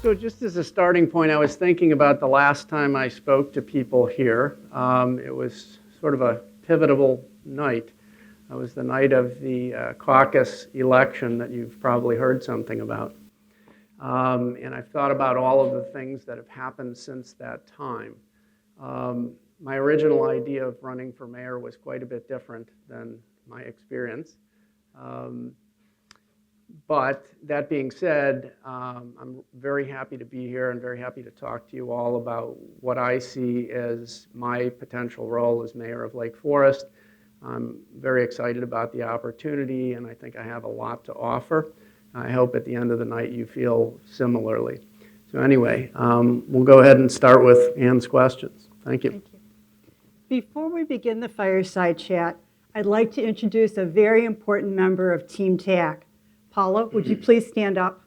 So just as a starting point, I was thinking about the last time I spoke to people here. It was sort of a pivotal night. It was the night of the caucus election that you've probably heard something about. And I've thought about all of the things that have happened since that time. My original idea of running for mayor was quite a bit different than my experience. But that being said, I'm very happy to be here and very happy to talk to you all about what I see as my potential role as mayor of Lake Forest. I'm very excited about the opportunity, and I think I have a lot to offer. I hope at the end of the night you feel similarly. So anyway, we'll go ahead and start with Ann's questions. Thank you. Thank you. Before we begin the fireside chat, I'd like to introduce a very important member of Team Tack. Paula, would you please stand up?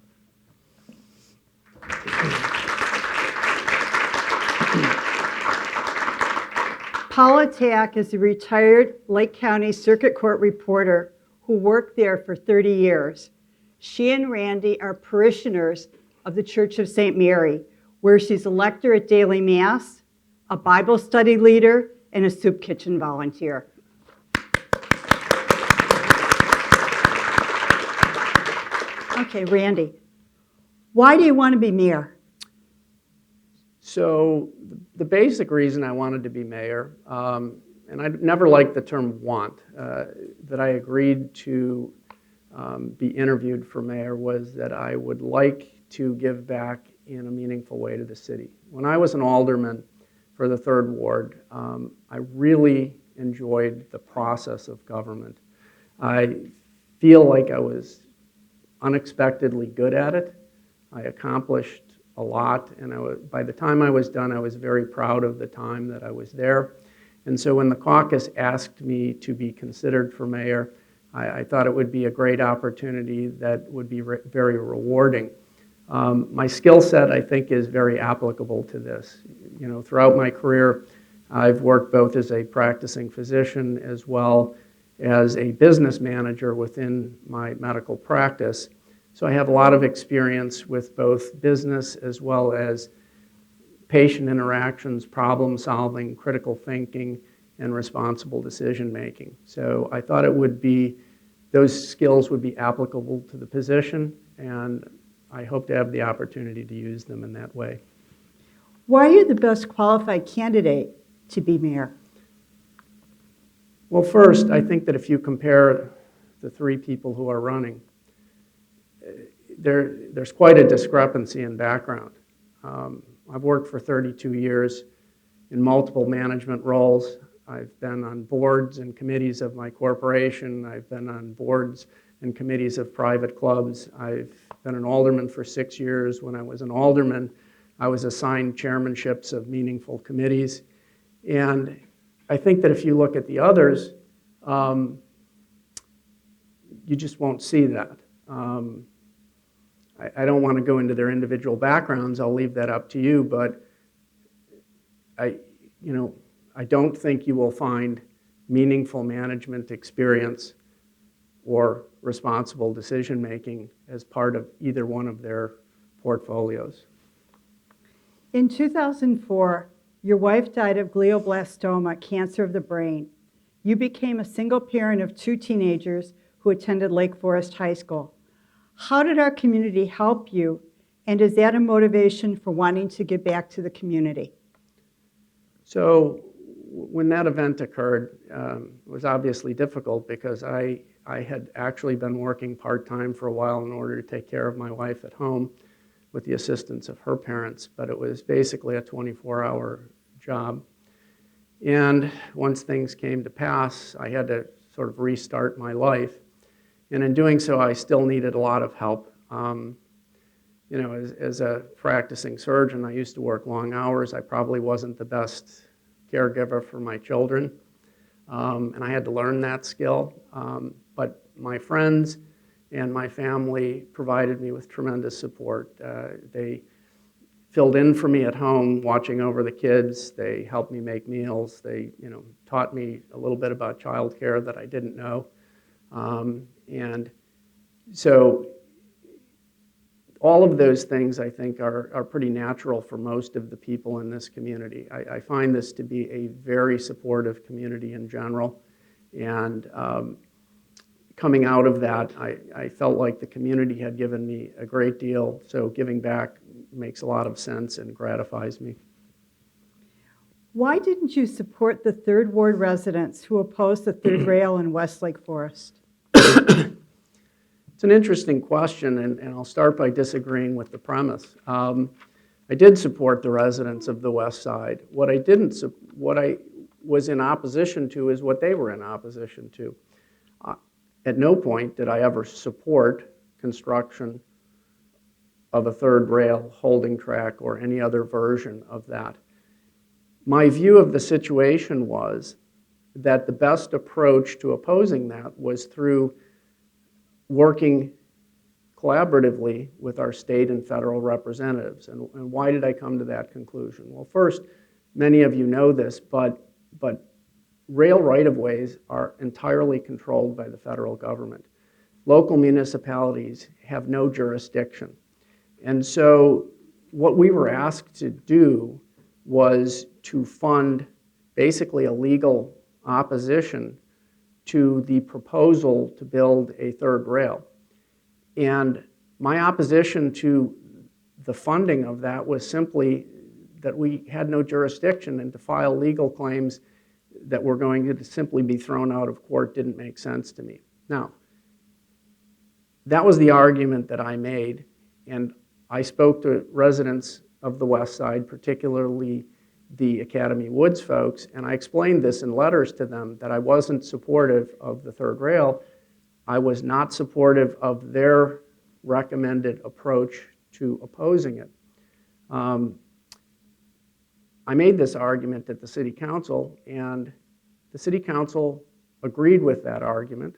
Paula Tack is a retired Lake County Circuit Court reporter who worked there for 30 years. She and Randy are parishioners of the Church of St. Mary, where she's a lector at daily mass, a Bible study leader, and a soup kitchen volunteer. Okay, Randy, why do you want to be mayor? So the basic reason I wanted to be mayor, and I never liked the term want, that I agreed to be interviewed for mayor was that I would like to give back in a meaningful way to the city. When I was an alderman for the 3rd Ward, I really enjoyed the process of government. I feel like I was unexpectedly good at it. I accomplished a lot, and by the time I was done, I was very proud of the time that I was there. And so when the caucus asked me to be considered for mayor, I thought it would be a great opportunity that would be very rewarding. My skill set, I think, is very applicable to this. You know, throughout my career, I've worked both as a practicing physician as well as a business manager within my medical practice. So I have a lot of experience with both business as well as patient interactions, problem solving, critical thinking, and responsible decision making. So I thought those skills would be applicable to the position, and I hope to have the opportunity to use them in that way. Why are you the best qualified candidate to be mayor? Well, first, I think that if you compare the 3 people who are running, there's quite a discrepancy in background. I've worked for 32 years in multiple management roles. I've been on boards and committees of my corporation. I've been on boards and committees of private clubs. I've been an alderman for 6 years. When I was an alderman, I was assigned chairmanships of meaningful committees. And I think that if you look at the others, you just won't see that. I don't want to go into their individual backgrounds. I'll leave that up to you. But I don't think you will find meaningful management experience or responsible decision making as part of either one of their portfolios. In 2004, your wife died of gliobastoma, cancer of the brain. You became a single parent of 2 teenagers who attended Lake Forest High School. How did our community help you, and is that a motivation for wanting to give back to the community? So when that event occurred, it was obviously difficult because I had actually been working part-time for a while in order to take care of my wife at home with the assistance of her parents, but it was basically a 24-hour job. And once things came to pass, I had to sort of restart my life. And in doing so, I still needed a lot of help. As a practicing surgeon, I used to work long hours. I probably wasn't the best caregiver for my children, and I had to learn that skill. But my friends and my family provided me with tremendous support. They filled in for me at home, watching over the kids. They helped me make meals. They, taught me a little bit about childcare that I didn't know. And so all of those things, I think, are pretty natural for most of the people in this community. I find this to be a very supportive community in general. And coming out of that, I felt like the community had given me a great deal. So giving back makes a lot of sense and gratifies me. Why didn't you support the Third Ward residents who opposed the third rail in Westlake Forest? It's an interesting question, and I'll start by disagreeing with the premise. I did support the residents of the West Side. What I was in opposition to is what they were in opposition to. At no point did I ever support construction of a third rail, holding track, or any other version of that. My view of the situation was that the best approach to opposing that was through working collaboratively with our state and federal representatives. And why did I come to that conclusion? Well, first, many of you know this, but rail right-of-ways are entirely controlled by the federal government. Local municipalities have no jurisdiction. And so what we were asked to do was to fund basically a legal opposition to the proposal to build a third rail. And my opposition to the funding of that was simply that we had no jurisdiction, and to file legal claims that were going to simply be thrown out of court didn't make sense to me. Now, that was the argument that I made, and I spoke to residents of the West Side, particularly the Academy Woods folks, and I explained this in letters to them that I wasn't supportive of the third rail. I was not supportive of their recommended approach to opposing it. I made this argument at the City Council, and the City Council agreed with that argument,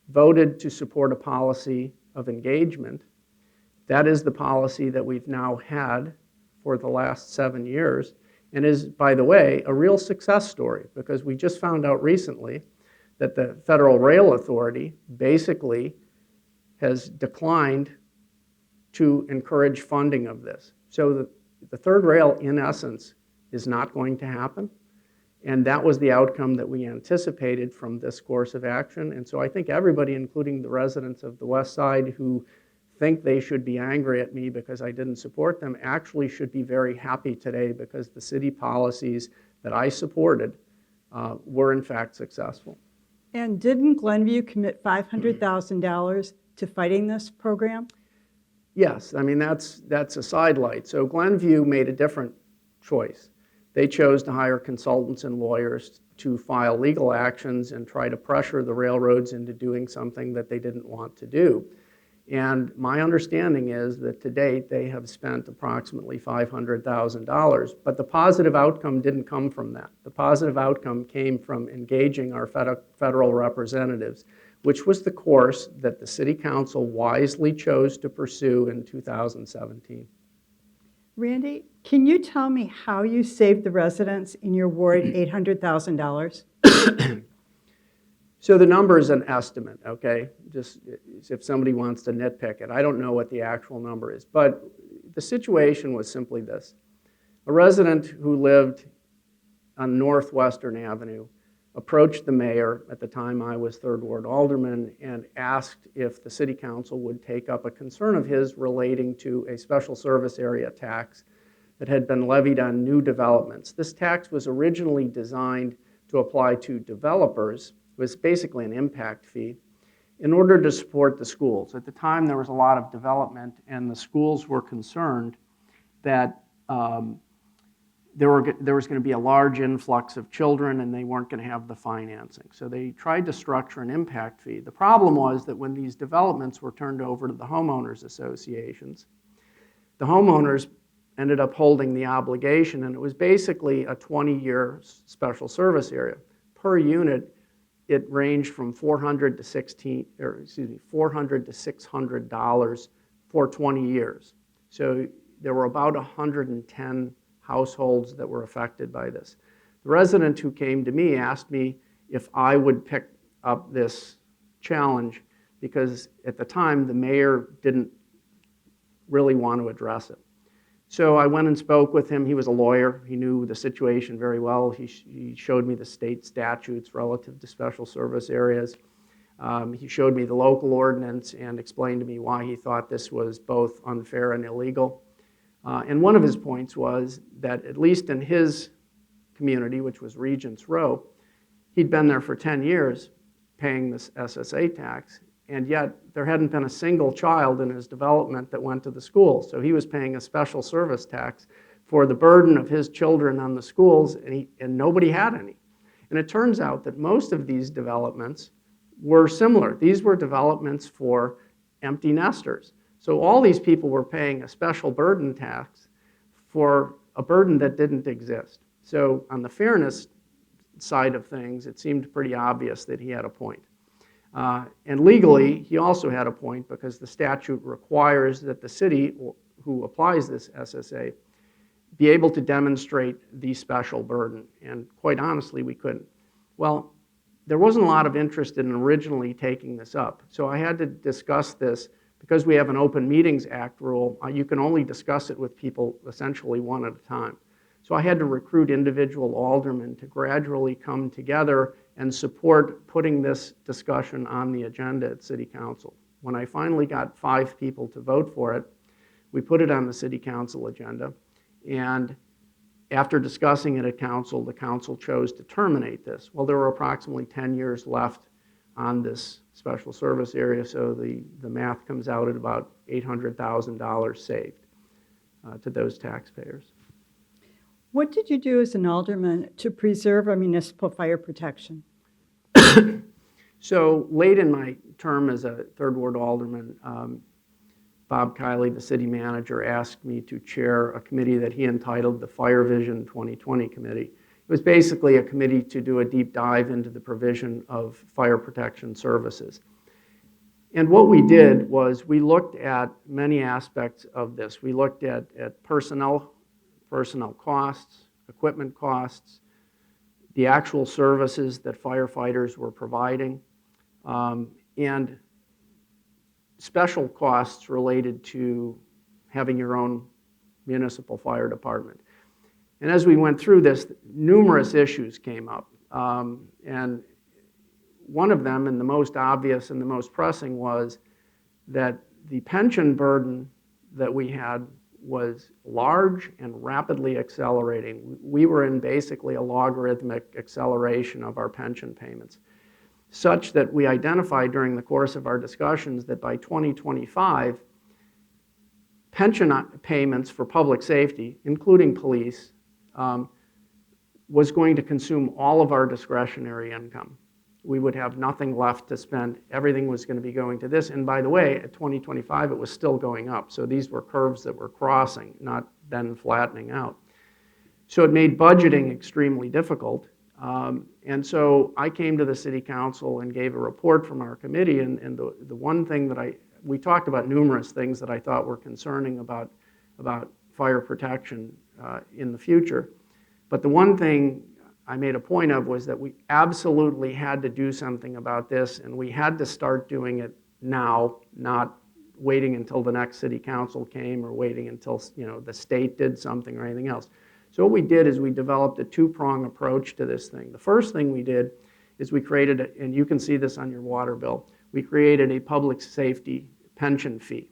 voted to support a policy of engagement. That is the policy that we've now had for the last 7 years, and is, by the way, a real success story, because we just found out recently that the Federal Rail Authority basically has declined to encourage funding of this. So the third rail, in essence, is not going to happen, and that was the outcome that we anticipated from this course of action. And so I think everybody, including the residents of the West Side who think they should be angry at me because I didn't support them, actually should be very happy today, because the city policies that I supported were in fact successful. And didn't Glenview commit $500,000 to fighting this program? Yes, I mean, that's a sidelight. So Glenview made a different choice. They chose to hire consultants and lawyers to file legal actions and try to pressure the railroads into doing something that they didn't want to do. And my understanding is that to date they have spent approximately $500,000, but the positive outcome didn't come from that. The positive outcome came from engaging our federal representatives, which was the course that the City Council wisely chose to pursue in 2017. Randy, can you tell me how you saved the residents in your ward $800,000? So the number is an estimate, okay? Just if somebody wants to nitpick it. I don't know what the actual number is, but the situation was simply this. A resident who lived on Northwestern Avenue approached the mayor, at the time I was 3rd Ward Alderman, and asked if the City Council would take up a concern of his relating to a special service area tax that had been levied on new developments. This tax was originally designed to apply to developers. It was basically an impact fee in order to support the schools. At the time, there was a lot of development, and the schools were concerned that there was going to be a large influx of children, and they weren't going to have the financing. So they tried to structure an impact fee. The problem was that when these developments were turned over to the homeowners associations, the homeowners ended up holding the obligation, and it was basically a 20-year special service area. Per unit, it ranged from $400 to $600 for 20 years. So there were about 110 households that were affected by this. The resident who came to me asked me if I would pick up this challenge, because at the time the mayor didn't really want to address it. So I went and spoke with him. He was a lawyer. He knew the situation very well. He showed me the state statutes relative to special service areas. He showed me the local ordinance and explained to me why he thought this was both unfair and illegal. And one of his points was that at least in his community, which was Regents Row, he'd been there for 10 years paying this SSA tax, and yet there hadn't been a single child in his development that went to the school. So he was paying a special service tax for the burden of his children on the schools, and nobody had any. And it turns out that most of these developments were similar. These were developments for empty nesters. So all these people were paying a special burden tax for a burden that didn't exist. So on the fairness side of things, it seemed pretty obvious that he had a point. And legally, he also had a point because the statute requires that the city who applies this SSA be able to demonstrate the special burden. And quite honestly, we couldn't. Well, there wasn't a lot of interest in originally taking this up. So I had to discuss this because we have an Open Meetings Act rule. You can only discuss it with people essentially one at a time. So I had to recruit individual aldermen to gradually come together and support putting this discussion on the agenda at City Council. When I finally got 5 people to vote for it, we put it on the City Council agenda, and after discussing it at Council, the Council chose to terminate this. Well, there were approximately 10 years left on this special service area, so the math comes out at about $800,000 saved to those taxpayers. What did you do as an alderman to preserve our municipal fire protection? So late in my term as a Third Ward alderman, Bob Kiley, the city manager, asked me to chair a committee that he entitled the Fire Vision 2020 Committee. It was basically a committee to do a deep dive into the provision of fire protection services. And what we did was we looked at many aspects of this. We looked at personnel costs, equipment costs, the actual services that firefighters were providing, and special costs related to having your own municipal fire department. And as we went through this, numerous issues came up. And one of them, and the most obvious and the most pressing, was that the pension burden that we had was large and rapidly accelerating. We were in basically a logarithmic acceleration of our pension payments, such that we identified during the course of our discussions that by 2025, pension payments for public safety, including police, was going to consume all of our discretionary income. We would have nothing left to spend. Everything was going to be going to this. And by the way, at 2025, it was still going up. So these were curves that were crossing, not then flattening out. So it made budgeting extremely difficult. And so I came to the city council and gave a report from our committee. And the one thing that we talked about numerous things that I thought were concerning about fire protection in the future. But the one thing I made a point of was that we absolutely had to do something about this, and we had to start doing it now, not waiting until the next city council came or waiting until the state did something or anything else. So what we did is we developed a two-prong approach to this thing. The first thing we did is we created, and you can see this on your water bill, we created a public safety pension fee.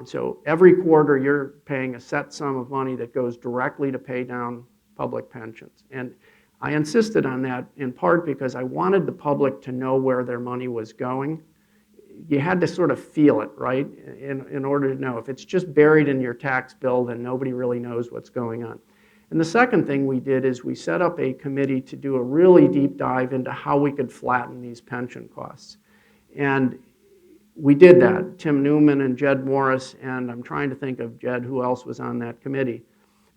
So every quarter you're paying a set sum of money that goes directly to pay down public pensions. And I insisted on that in part because I wanted the public to know where their money was going. You had to sort of feel it, right, in order to know. If it's just buried in your tax bill, then nobody really knows what's going on. And the second thing we did is we set up a committee to do a really deep dive into how we could flatten these pension costs. And we did that. Tim Newman and Jed Morris, and I'm trying to think of Jed, who else was on that committee.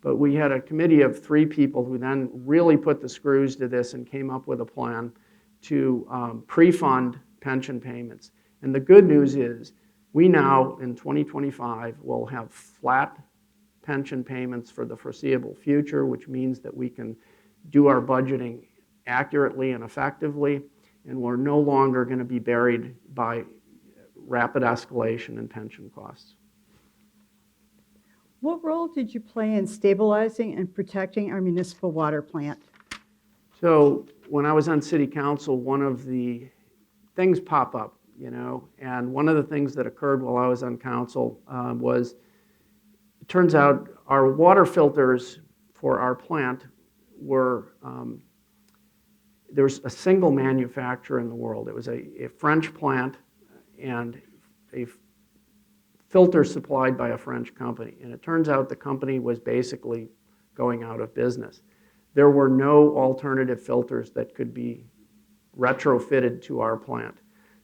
But we had a committee of 3 people who then really put the screws to this and came up with a plan to pre-fund pension payments. And the good news is we now, in 2025, will have flat pension payments for the foreseeable future, which means that we can do our budgeting accurately and effectively, and we're no longer going to be buried by rapid escalation in pension costs. What role did you play in stabilizing and protecting our municipal water plant? So when I was on city council, one of the things pop up, and one of the things that occurred while I was on council was, it turns out our water filters for our plant were, there was a single manufacturer in the world. It was a French plant and a filter supplied by a French company. And it turns out the company was basically going out of business. There were no alternative filters that could be retrofitted to our plant.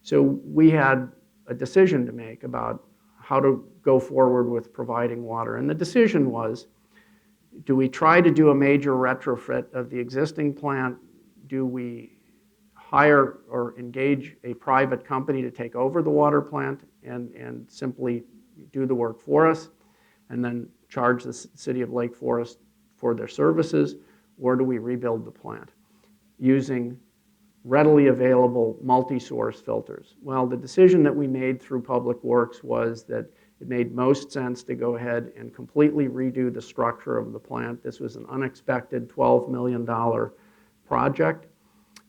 So we had a decision to make about how to go forward with providing water. And the decision was, do we try to do a major retrofit of the existing plant? Do we hire or engage a private company to take over the water plant and simply do the work for us and then charge the city of Lake Forest for their services? Or do we rebuild the plant using readily available multi-source filters? Well, the decision that we made through Public Works was that it made most sense to go ahead and completely redo the structure of the plant. This was an unexpected $12 million project.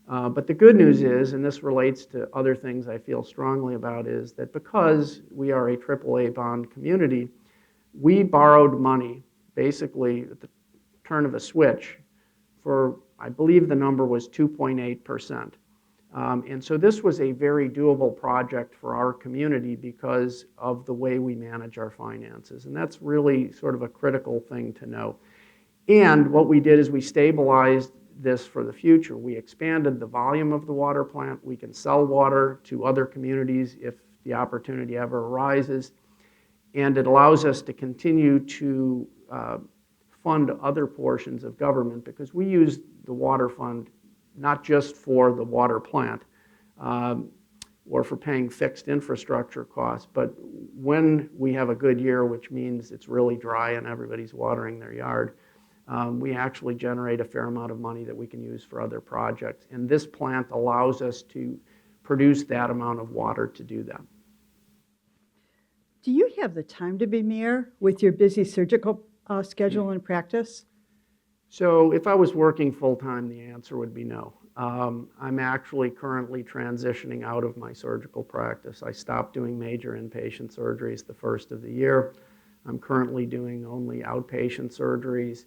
But the good news is, and this relates to other things I feel strongly about, is that because we are a AAA bond community, we borrowed money basically at the turn of a switch for, I believe the number was 2.8%. And so this was a very doable project for our community because of the way we manage our finances. And that's really sort of a critical thing to know. And what we did is we stabilized this for the future. We expanded the volume of the water plant. We can sell water to other communities if the opportunity ever arises. And it allows us to continue to fund other portions of government, because we use the water fund not just for the water plant or for paying fixed infrastructure costs, but when we have a good year, which means it's really dry and everybody's watering their yard, we actually generate a fair amount of money that we can use for other projects. And this plant allows us to produce that amount of water to do that. Do you have the time to be mayor with your busy surgical schedule and practice? So if I was working full-time, the answer would be no. I'm actually currently transitioning out of my surgical practice. I stopped doing major inpatient surgeries the first of the year. I'm currently doing only outpatient surgeries,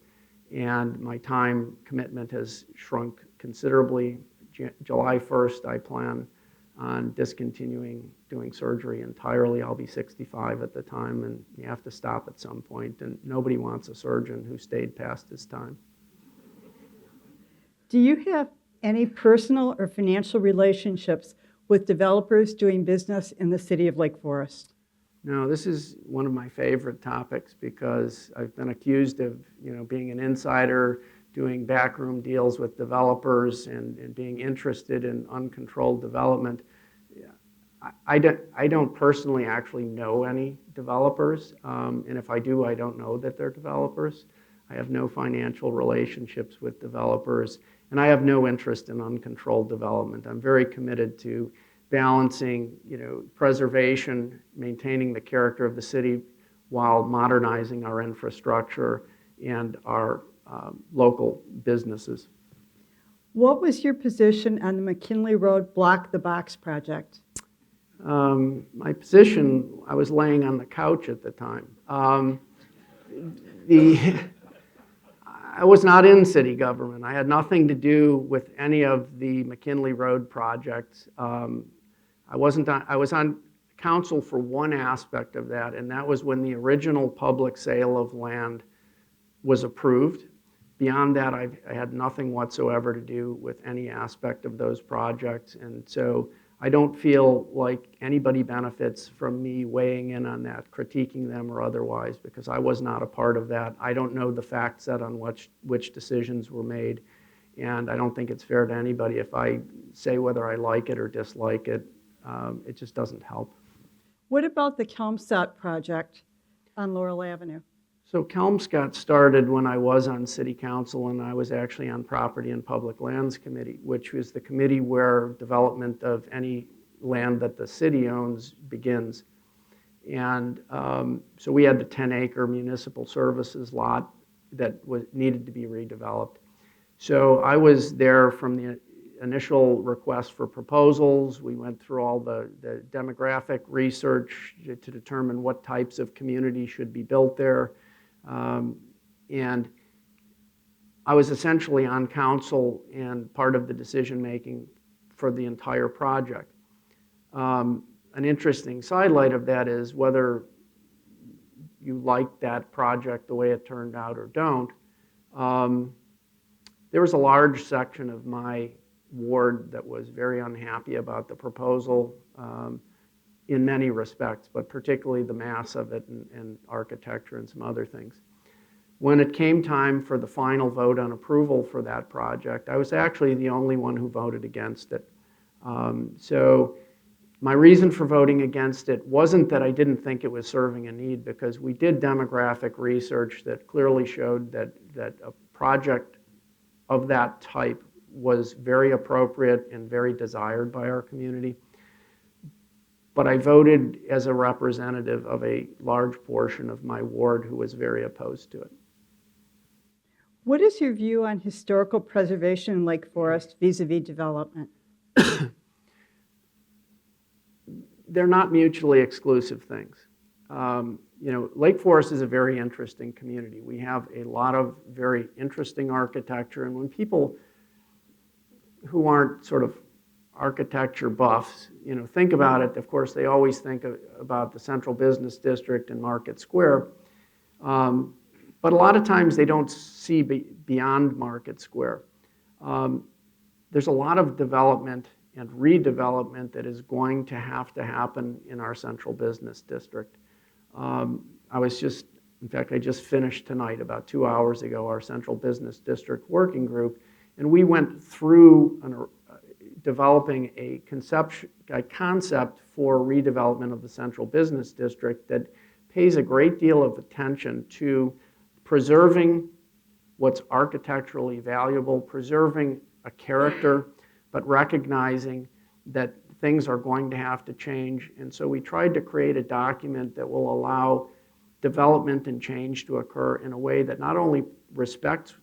and my time commitment has shrunk considerably. July 1st, I plan on discontinuing doing surgery entirely. I'll be 65 at the time, and you have to stop at some point, and nobody wants a surgeon who stayed past his time. Do you have any personal or financial relationships with developers doing business in the city of Lake Forest? No, this is one of my favorite topics because I've been accused of, being an insider, doing backroom deals with developers and being interested in uncontrolled development. I don't personally actually know any developers, and if I do, I don't know that they're developers. I have no financial relationships with developers, and I have no interest in uncontrolled development. I'm very committed to balancing, preservation, maintaining the character of the city while modernizing our infrastructure and our local businesses. What was your position on the McKinley Road Block the Box project? My position, I was laying on the couch at the time. I was not in city government. I had nothing to do with any of the McKinley Road projects. I was on council for one aspect of that, and that was when the original public sale of land was approved. Beyond that, I had nothing whatsoever to do with any aspect of those projects, and so I don't feel like anybody benefits from me weighing in on that, critiquing them or otherwise, because I was not a part of that. I don't know the fact set on which decisions were made, and I don't think it's fair to anybody if I say whether I like it or dislike it. It just doesn't help. What about the Kelmstott project on Laurel Avenue? So Kelms got started when I was on city council, and I was actually on Property and Public Lands Committee, which was the committee where development of any land that the city owns begins. And so we had the 10-acre municipal services lot that needed to be redeveloped. So I was there from the initial request for proposals. We went through all the demographic research to determine what types of community should be built there. And I was essentially on council and part of the decision-making for the entire project. An interesting sidelight of that is whether you like that project the way it turned out or don't. There was a large section of my ward that was very unhappy about the proposal in many respects, but particularly the mass of it and architecture and some other things. When it came time for the final vote on approval for that project, I was actually the only one who voted against it. So my reason for voting against it wasn't that I didn't think it was serving a need, because we did demographic research that clearly showed that a project of that type was very appropriate and very desired by our community. But I voted as a representative of a large portion of my ward who was very opposed to it. What is your view on historical preservation in Lake Forest vis-a-vis development? They're not mutually exclusive things. Lake Forest is a very interesting community. We have a lot of very interesting architecture, and when people who aren't sort of architecture buffs, think about it, of course, they always think about the Central Business District and Market Square. But a lot of times they don't see beyond Market Square. There's a lot of development and redevelopment that is going to have to happen in our Central Business District. I just finished tonight, about 2 hours ago, our Central Business District Working Group, and we went through developing a concept for redevelopment of the Central Business District that pays a great deal of attention to preserving what's architecturally valuable, preserving a character, but recognizing that things are going to have to change. And so we tried to create a document that will allow development and change to occur in a way that not only respects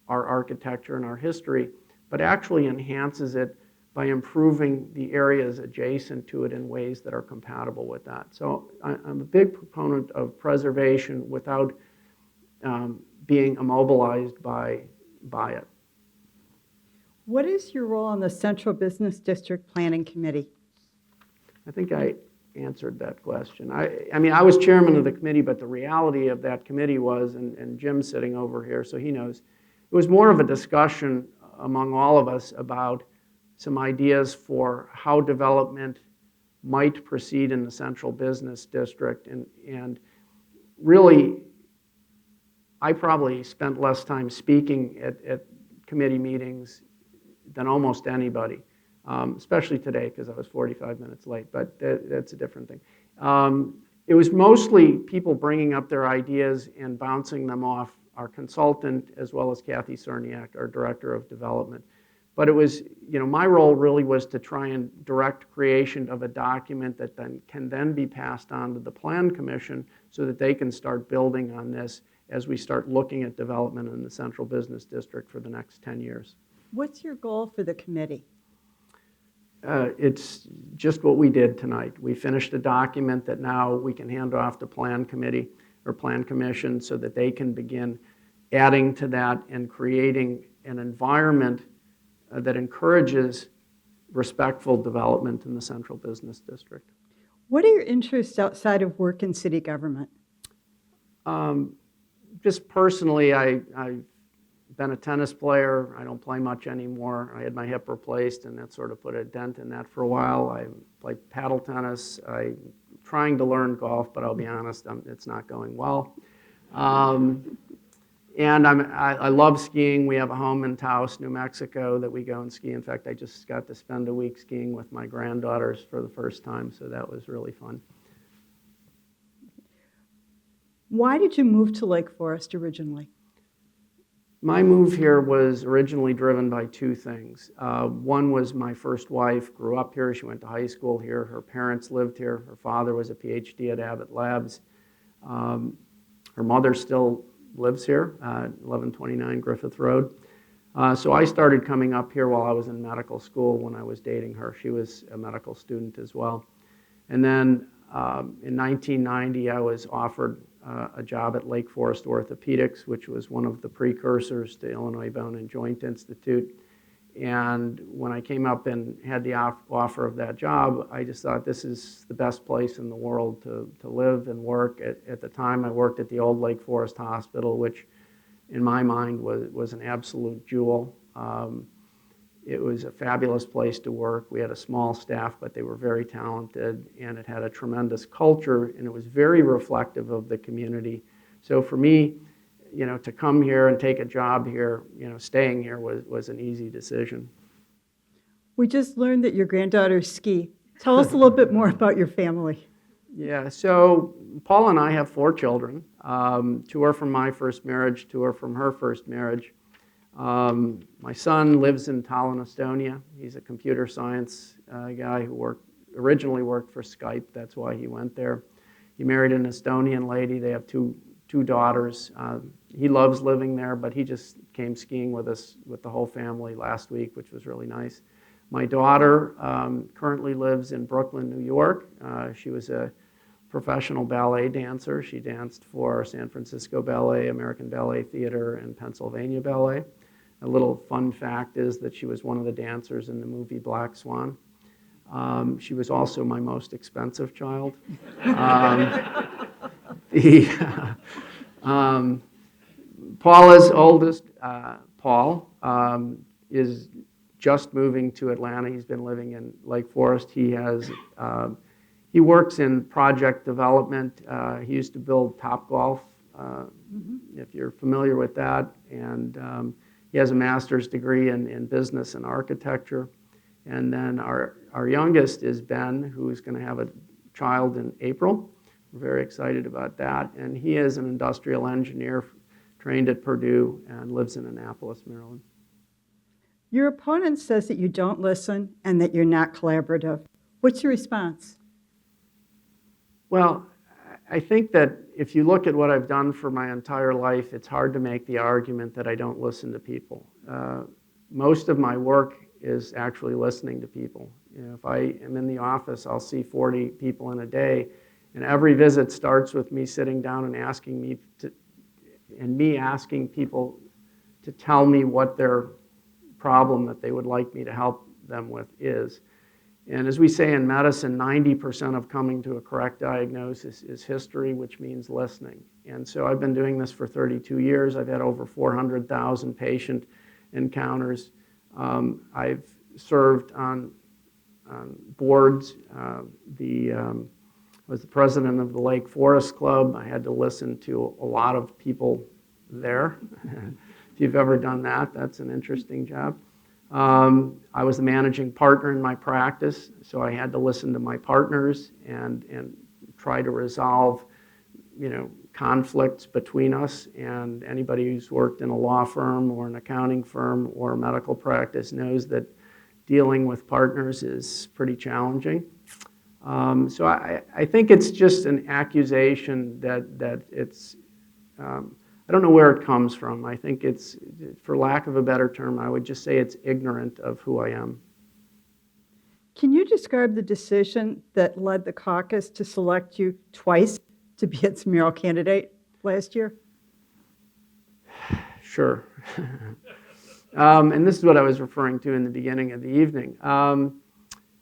our architecture and our history, but actually enhances it by improving the areas adjacent to it in ways that are compatible with that. So I'm a big proponent of preservation without being immobilized by it. What is your role on the Central Business District Planning Committee? I think I answered that question. I was chairman of the committee, but the reality of that committee was, and Jim's sitting over here, so he knows, it was more of a discussion among all of us about some ideas for how development might proceed in the Central Business District. And really, I probably spent less time speaking at committee meetings than almost anybody, especially today because I was 45 minutes late, but that's a different thing. It was mostly people bringing up their ideas and bouncing them off our consultant, as well as Kathy Cerniak, our Director of Development. But it was, my role really was to try and direct creation of a document that can then be passed on to the Plan Commission so that they can start building on this as we start looking at development in the Central Business District for the next 10 years. What's your goal for the committee? It's just what we did tonight. We finished a document that now we can hand off to Plan Committee or Plan Commission so that they can begin adding to that and creating an environment that encourages respectful development in the Central Business District. What are your interests outside of work in city government? Just personally, I've been a tennis player. I don't play much anymore. I had my hip replaced, and that sort of put a dent in that for a while. I play paddle tennis. I'm trying to learn golf, but I'll be honest, it's not going well. And I love skiing. We have a home in Taos, New Mexico that we go and ski. In fact, I just got to spend a week skiing with my granddaughters for the first time, so that was really fun. Why did you move to Lake Forest originally? My move here was originally driven by two things. One was my first wife grew up here. She went to high school here. Her parents lived here. Her father was a PhD at Abbott Labs. Her mother still lives here, 1129 Griffith Road. So I started coming up here while I was in medical school when I was dating her. She was a medical student as well. And then in 1990, I was offered a job at Lake Forest Orthopedics, which was one of the precursors to Illinois Bone and Joint Institute. And when I came up and had the offer of that job, I just thought this is the best place in the world to live and work. At the time, I worked at the old Lake Forest Hospital, which in my mind was an absolute jewel. It was a fabulous place to work. We had a small staff, but they were very talented, and it had a tremendous culture, and it was very reflective of the community. So for me, to come here and take a job here, staying here was an easy decision. We just learned that your granddaughters ski. Tell us a little bit more about your family. Yeah, so Paula and I have 4 children. 2 are from my first marriage, 2 are from her first marriage. My son lives in Tallinn, Estonia. He's a computer science guy who originally worked for Skype. That's why he went there. He married an Estonian lady. They have two daughters. He loves living there, but he just came skiing with us, with the whole family last week, which was really nice. My daughter currently lives in Brooklyn, New York. She was a professional ballet dancer. She danced for San Francisco Ballet, American Ballet Theater, and Pennsylvania Ballet. A little fun fact is that she was one of the dancers in the movie Black Swan. She was also my most expensive child. Paula's oldest, Paul, is just moving to Atlanta. He's been living in Lake Forest. He works in project development. He used to build Topgolf, if you're familiar with that. And he has a master's degree in business and architecture. And then our youngest is Ben, who's going to have a child in April. We're very excited about that. And he is an industrial engineer, trained at Purdue, and lives in Annapolis, Maryland. Your opponent says that you don't listen and that you're not collaborative. What's your response? Well, I think that if you look at what I've done for my entire life, it's hard to make the argument that I don't listen to people. Most of my work is actually listening to people. If I am in the office, I'll see 40 people in a day, and every visit starts with me sitting down and asking people to tell me what their problem that they would like me to help them with is. And as we say in medicine, 90% of coming to a correct diagnosis is history, which means listening. And so I've been doing this for 32 years. I've had over 400,000 patient encounters. I've served on boards. I was the president of the Lake Forest Club. I had to listen to a lot of people there. If you've ever done that, that's an interesting job. I was the managing partner in my practice, so I had to listen to my partners and try to resolve, conflicts between us. And anybody who's worked in a law firm or an accounting firm or a medical practice knows that dealing with partners is pretty challenging. So I think it's just an accusation that it's. I don't know where it comes from. I think it's, for lack of a better term, I would just say it's ignorant of who I am. Can you describe the decision that led the caucus to select you twice to be its mayoral candidate last year? Sure. And this is what I was referring to in the beginning of the evening.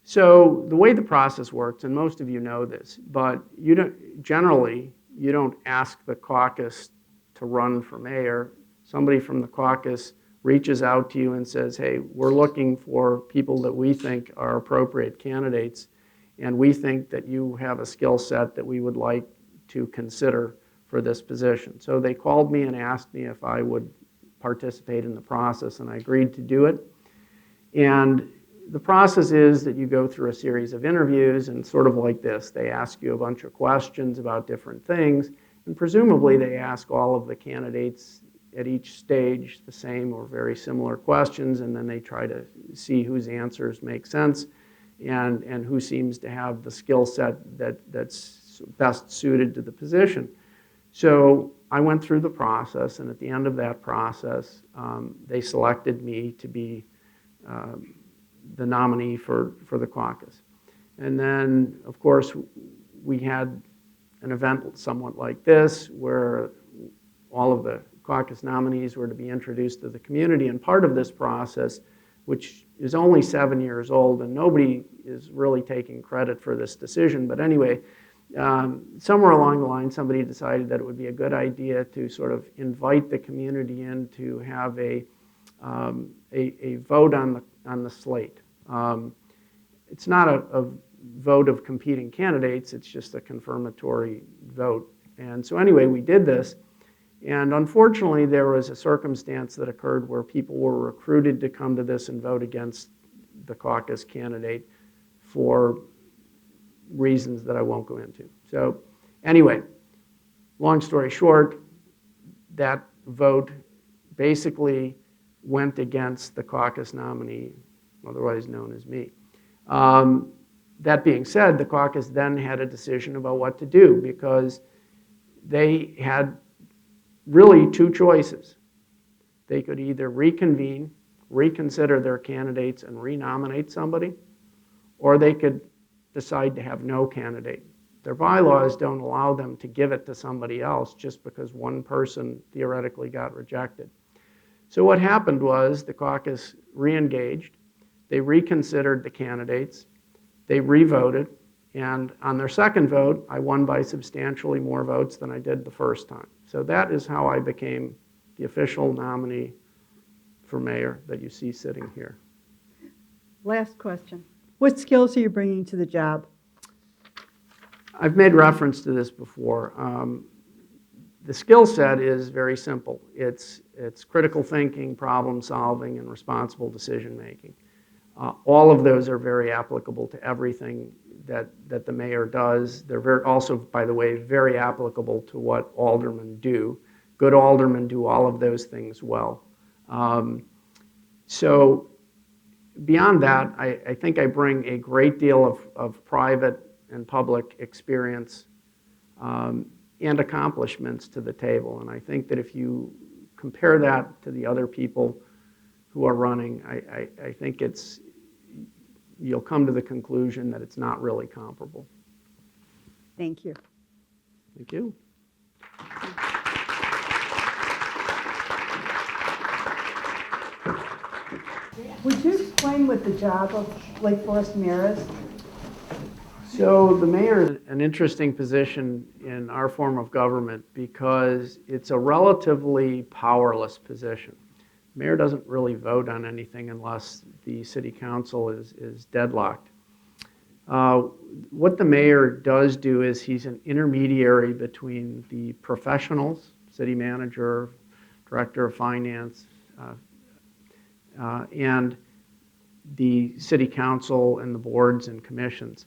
So the way the process works, and most of you know this, but you don't ask the caucus to run for mayor. Somebody from the caucus reaches out to you and says, hey, we're looking for people that we think are appropriate candidates, and we think that you have a skill set that we would like to consider for this position. So they called me and asked me if I would participate in the process, and I agreed to do it. And the process is that you go through a series of interviews, and sort of like this, they ask you a bunch of questions about different things, and presumably they ask all of the candidates at each stage the same or very similar questions, and then they try to see whose answers make sense and who seems to have the skill set that's best suited to the position. So I went through the process, and at the end of that process, they selected me to be the nominee for the caucus. And then, of course, we had an event somewhat like this where all of the caucus nominees were to be introduced to the community, and part of this process, which is only 7 years old, and nobody is really taking credit for this decision, but anyway, somewhere along the line, somebody decided that it would be a good idea to sort of invite the community in to have a vote on the slate. It's not a vote of competing candidates, it's just a confirmatory vote. And so anyway, we did this, and unfortunately there was a circumstance that occurred where people were recruited to come to this and vote against the caucus candidate for reasons that I won't go into. So anyway, long story short, that vote basically went against the caucus nominee, otherwise known as me. That being said, the caucus then had a decision about what to do, because they had really two choices. They could either reconvene, reconsider their candidates, and renominate somebody, or they could decide to have no candidate. Their bylaws don't allow them to give it to somebody else just because one person theoretically got rejected. So what happened was the caucus re-engaged, they reconsidered the candidates, they re-voted, and on their second vote, I won by substantially more votes than I did the first time. So that is how I became the official nominee for mayor that you see sitting here. Last question. What skills are you bringing to the job? I've made reference to this before. The skill set is very simple. It's critical thinking, problem solving, and responsible decision making. All of those are very applicable to everything that the mayor does. They're also, by the way, very applicable to what aldermen do. Good aldermen do all of those things well. So beyond that, I think I bring a great deal of private and public experience and accomplishments to the table. And I think that if you compare that to the other people who are running, I think you'll come to the conclusion that it's not really comparable. Thank you. Thank you. Would you explain what the job of Lake Forest mayor is? So the mayor is an interesting position in our form of government because it's a relatively powerless position. The mayor doesn't really vote on anything unless the city council is deadlocked. What the mayor does do is he's an intermediary between the professionals, city manager, director of finance, and the city council and the boards and commissions.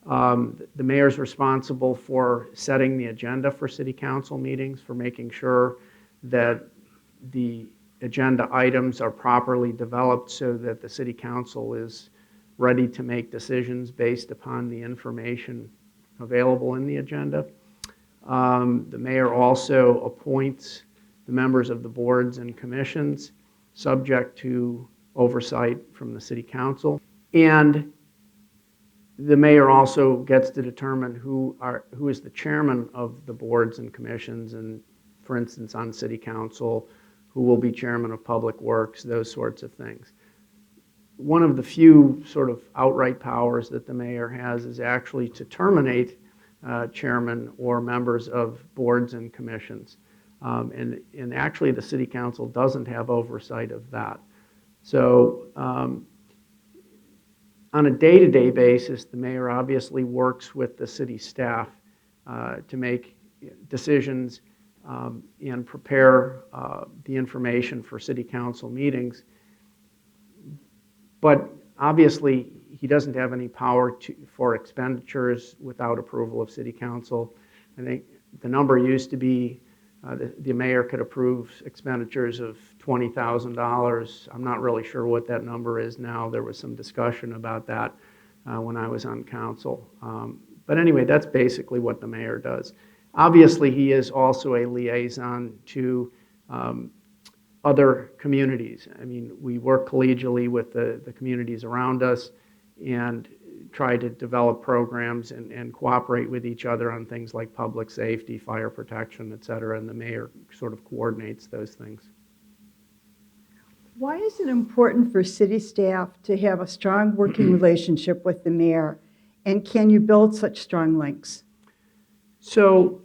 The mayor's responsible for setting the agenda for city council meetings, for making sure that the agenda items are properly developed so that the city council is ready to make decisions based upon the information available in the agenda. The mayor also appoints the members of the boards and commissions subject to oversight from the city council. And the mayor also gets to determine who is the chairman of the boards and commissions, and for instance on city council, who will be chairman of public works, those sorts of things. One of the few sort of outright powers that the mayor has is actually to terminate chairman or members of boards and commissions. And actually the city council doesn't have oversight of that. So on a day-to-day basis, the mayor obviously works with the city staff to make decisions and prepare the information for city council meetings. But obviously, he doesn't have any power for expenditures without approval of city council. I think the number used to be the mayor could approve expenditures of $20,000. I'm not really sure what that number is now. There was some discussion about that when I was on council. But anyway, that's basically what the mayor does. Obviously, he is also a liaison to other communities. I mean, we work collegially with the communities around us and try to develop programs and cooperate with each other on things like public safety, fire protection, et cetera, and the mayor sort of coordinates those things. Why is it important for city staff to have a strong working relationship with the mayor, and can you build such strong links? So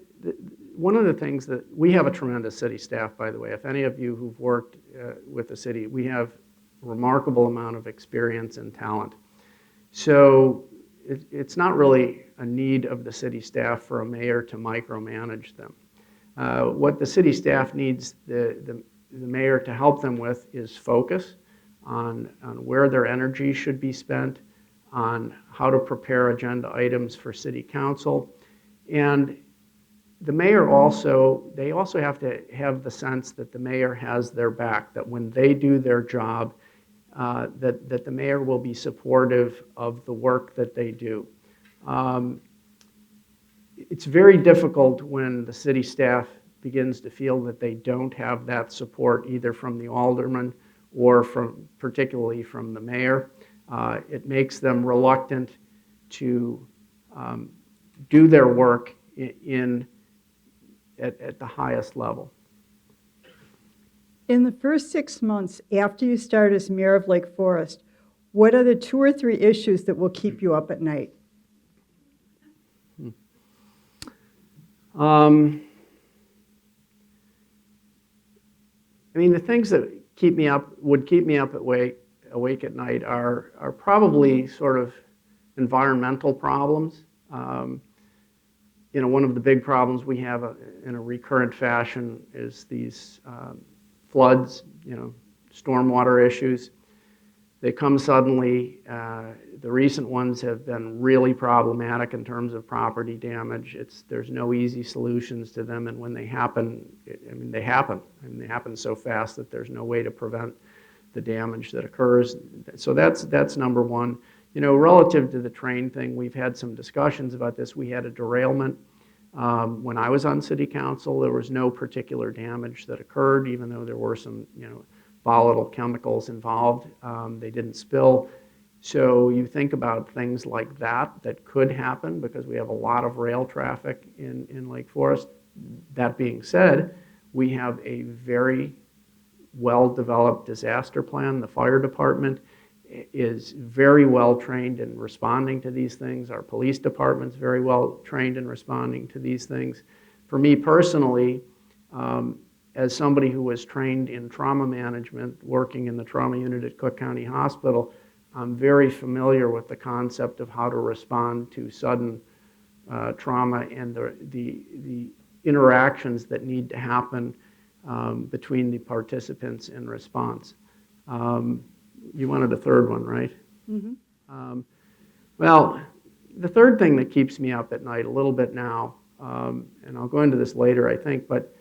one of the things that we have a tremendous city staff, by the way. If any of you who've worked with the city, we have a remarkable amount of experience and talent. So it's not really a need of the city staff for a mayor to micromanage them. What the city staff needs the mayor to help them with is focus on where their energy should be spent, on how to prepare agenda items for city council. And the mayor they also have to have the sense that the mayor has their back, that when they do their job, that the mayor will be supportive of the work that they do. It's very difficult when the city staff begins to feel that they don't have that support either from the alderman or particularly from the mayor. It makes them reluctant to do their work at the highest level. In the first 6 months after you start as mayor of Lake Forest, what are the 2 or 3 issues that will keep you up at night? I mean, the things that would keep me up awake at night are probably sort of environmental problems. One of the big problems we have in a recurrent fashion is these floods, stormwater issues. They come suddenly. The recent ones have been really problematic in terms of property damage. There's no easy solutions to them, and when they happen, they happen. And they happen so fast that there's no way to prevent the damage that occurs. So that's number one. Relative to the train thing, we've had some discussions about this. We had a derailment when I was on city council. There was no particular damage that occurred, even though there were some, volatile chemicals involved. They didn't spill. So you think about things like that could happen because we have a lot of rail traffic in Lake Forest. That being said, we have a very well-developed disaster plan. The fire department is very well trained in responding to these things. Our police department's very well trained in responding to these things. For me personally, as somebody who was trained in trauma management, working in the trauma unit at Cook County Hospital, I'm very familiar with the concept of how to respond to sudden trauma and the interactions that need to happen between the participants in response. You wanted a third one, right? Mm-hmm. Well, the third thing that keeps me up at night a little bit now, and I'll go into this later, I think, but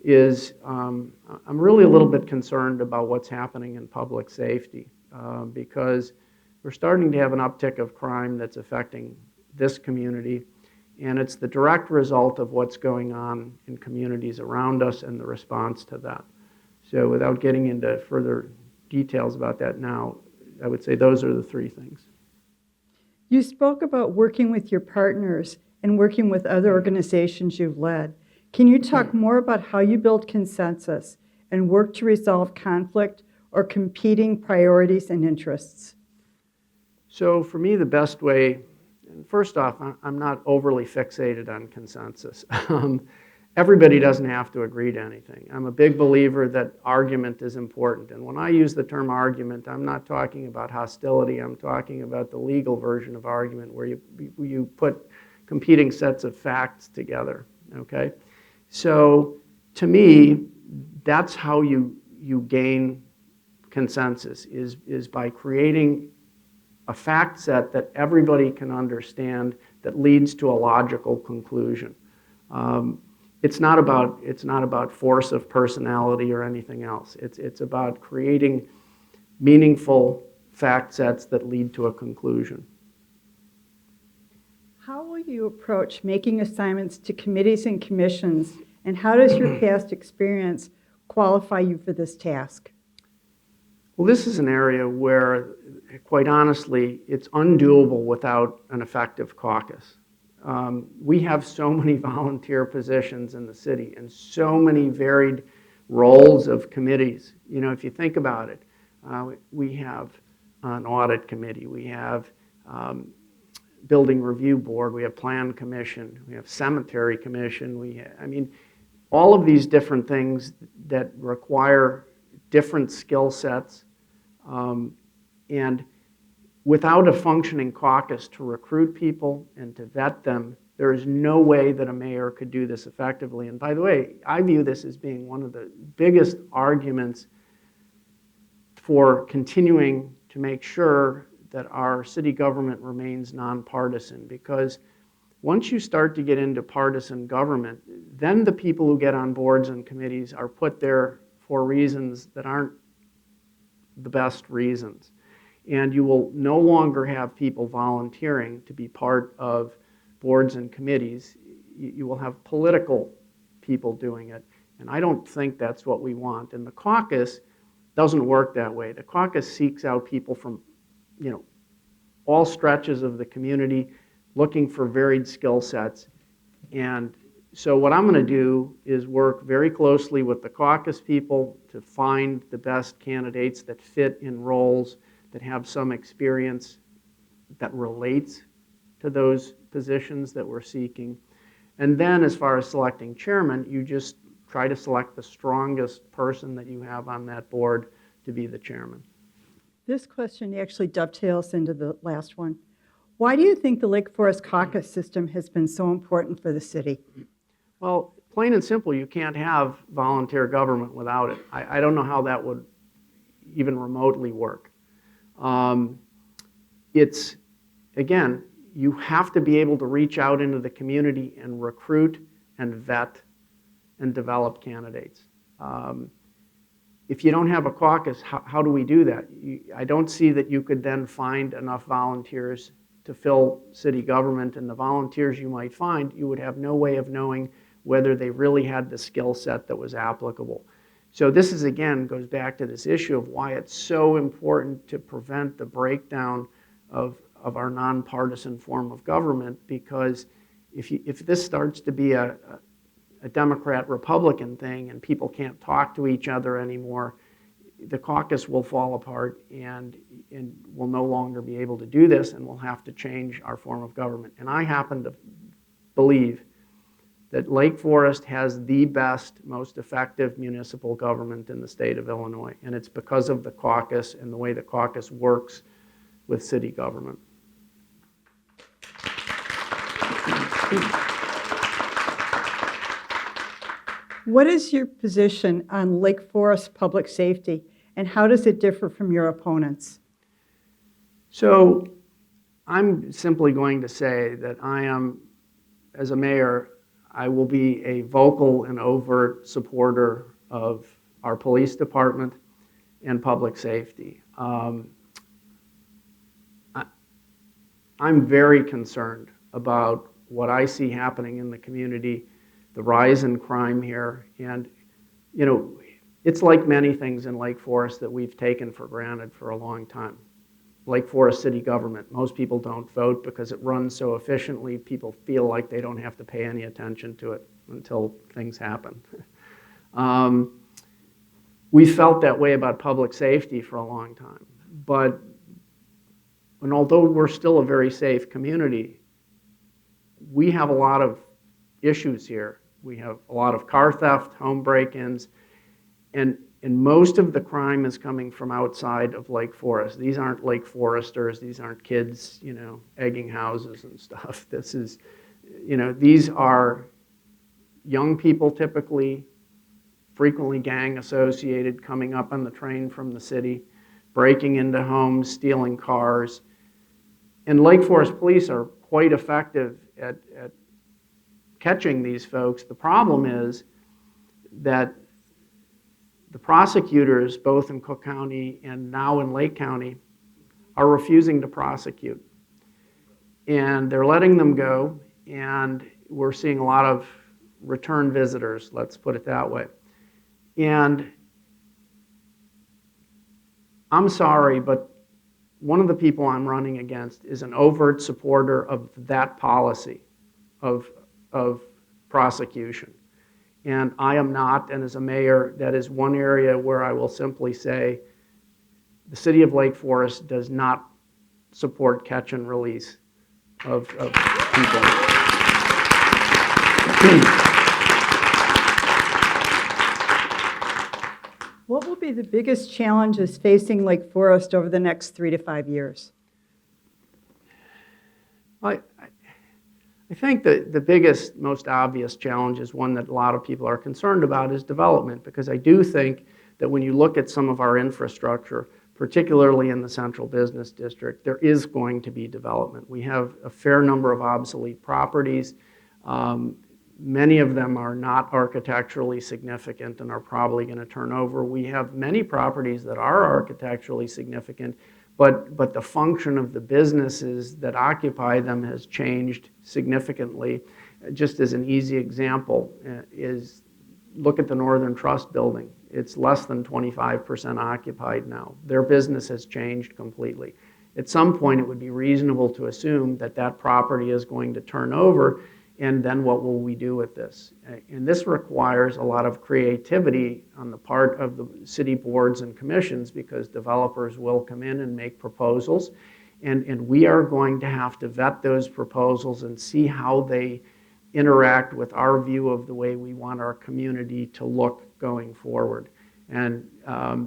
is I'm really a little bit concerned about what's happening in public safety because we're starting to have an uptick of crime that's affecting this community, and it's the direct result of what's going on in communities around us and the response to that. So without getting into further details about that now, I would say those are the 3 things. You spoke about working with your partners and working with other organizations you've led. Can you talk more about how you build consensus and work to resolve conflict or competing priorities and interests? So for me, the best way, and first off, I'm not overly fixated on consensus. Everybody doesn't have to agree to anything. I'm a big believer that argument is important. And when I use the term argument, I'm not talking about hostility. I'm talking about the legal version of argument where you put competing sets of facts together, okay? So to me, that's how you gain consensus, is by creating a fact set that everybody can understand that leads to a logical conclusion. it's not about force of personality or anything else. It's about creating meaningful fact sets that lead to a conclusion. How will you approach making assignments to committees and commissions, and how does your past experience qualify you for this task? Well, this is an area where, quite honestly, it's undoable without an effective caucus. We have so many volunteer positions in the city and so many varied roles of committees. You know, if you think about it, we have an audit committee, we have building review board, we have plan commission, we have cemetery commission, I mean, all of these different things that require different skill sets, and without a functioning caucus to recruit people and to vet them, there is no way that a mayor could do this effectively. And by the way, I view this as being one of the biggest arguments for continuing to make sure that our city government remains nonpartisan, because once you start to get into partisan government, then the people who get on boards and committees are put there for reasons that aren't the best reasons. And you will no longer have people volunteering to be part of boards and committees. You will have political people doing it. And I don't think that's what we want. And the caucus doesn't work that way. The caucus seeks out people from, all stretches of the community, looking for varied skill sets. And so what I'm going to do is work very closely with the caucus people to find the best candidates that fit in roles that have some experience that relates to those positions that we're seeking. And then as far as selecting chairman, you just try to select the strongest person that you have on that board to be the chairman. This question actually dovetails into the last one. Why do you think the Lake Forest caucus system has been so important for the city? Well, plain and simple, you can't have volunteer government without it. I don't know how that would even remotely work. It's, again, you have to be able to reach out into the community and recruit and vet and develop candidates. If you don't have a caucus, how do we do that? I don't see that you could then find enough volunteers to fill city government, and the volunteers you might find, you would have no way of knowing whether they really had the skill set that was applicable. So this is, again, goes back to this issue of why it's so important to prevent the breakdown of our nonpartisan form of government, because if this starts to be a Democrat-Republican thing and people can't talk to each other anymore, the caucus will fall apart and we'll no longer be able to do this, and we'll have to change our form of government. And I happen to believe that Lake Forest has the best, most effective municipal government in the state of Illinois, and it's because of the caucus and the way the caucus works with city government. What is your position on Lake Forest public safety, and how does it differ from your opponents? So I'm simply going to say that I am, as a mayor, I will be a vocal and overt supporter of our police department and public safety. I'm very concerned about what I see happening in the community, the rise in crime here, and it's like many things in Lake Forest that we've taken for granted for a long time. Lake Forest city government, most people don't vote because it runs so efficiently, people feel like they don't have to pay any attention to it until things happen. We felt that way about public safety for a long time, and although we're still a very safe community, we have a lot of issues here. We have a lot of car theft, home break-ins, and most of the crime is coming from outside of Lake Forest. These aren't Lake Foresters. These aren't kids, egging houses and stuff. This is, these are young people typically, frequently gang associated, coming up on the train from the city, breaking into homes, stealing cars. And Lake Forest police are quite effective at catching these folks. The problem is that the prosecutors, both in Cook County and now in Lake County, are refusing to prosecute. And they're letting them go, and we're seeing a lot of return visitors, let's put it that way. And I'm sorry, but one of the people I'm running against is an overt supporter of that policy of prosecution. And I am not, and as a mayor, that is one area where I will simply say the city of Lake Forest does not support catch and release of people. What will be the biggest challenges facing Lake Forest over the next 3 to 5 years? I think that the biggest, most obvious challenge is one that a lot of people are concerned about is development, because I do think that when you look at some of our infrastructure, particularly in the central business district, there is going to be development. We have a fair number of obsolete properties. Many of them are not architecturally significant and are probably going to turn over. We have many properties that are architecturally significant, but the function of the businesses that occupy them has changed significantly. Just as an easy example is look at the Northern Trust building. It's less than 25% occupied now. Their business has changed completely. At some point, it would be reasonable to assume that that property is going to turn over, and then what will we do with this? And this requires a lot of creativity on the part of the city boards and commissions, because developers will come in and make proposals, and we are going to have to vet those proposals and see how they interact with our view of the way we want our community to look going forward. And